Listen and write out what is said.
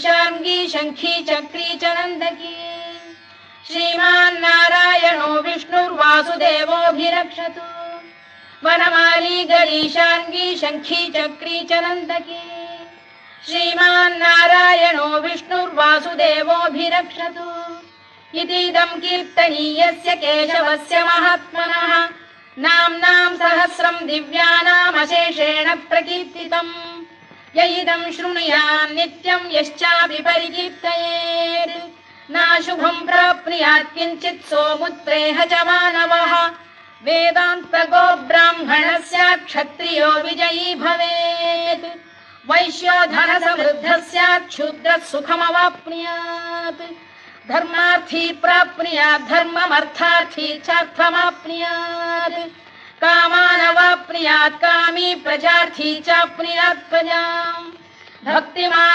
शार्ङ्गी शङ्खी चक्री च नन्दकी श्रीमान्नारायणो विष्णुर्वासुदेवोऽभिरक्षतु वनमाली गरी शार्ङ्गी शङ्खी चक्री च नन्दकी श्रीमान्नारायणो विष्णुर्वासुदेवोऽभिरक्षतु इतीदं कीर्तनीयस्य केशवस्य महात्मनः नाम्नां सहस्रं दिव्यानामशेषेण प्रकीर्तितम् य इदं शृणुयात् नित्यं यश्चापि परिकीर्तयेत् नाशुभं प्राप्नुयात् किञ्चित् सोमुत्रेह च मानवः वेदान्तगो ब्राह्मणः स्यात् क्षत्रियो विजयी भवेत् वैश्यो धनसमृद्धः स्यात् क्षुद्रः सुखमवाप्नुयात् धर्मार्थी प्राप्नुयात् धर्ममर्थार्थी चार्थमाप्नुयात् कामानवाप्नुयात् कामी प्रजार्थी चाप्नुयात् प्रजाम् भक्तिमान्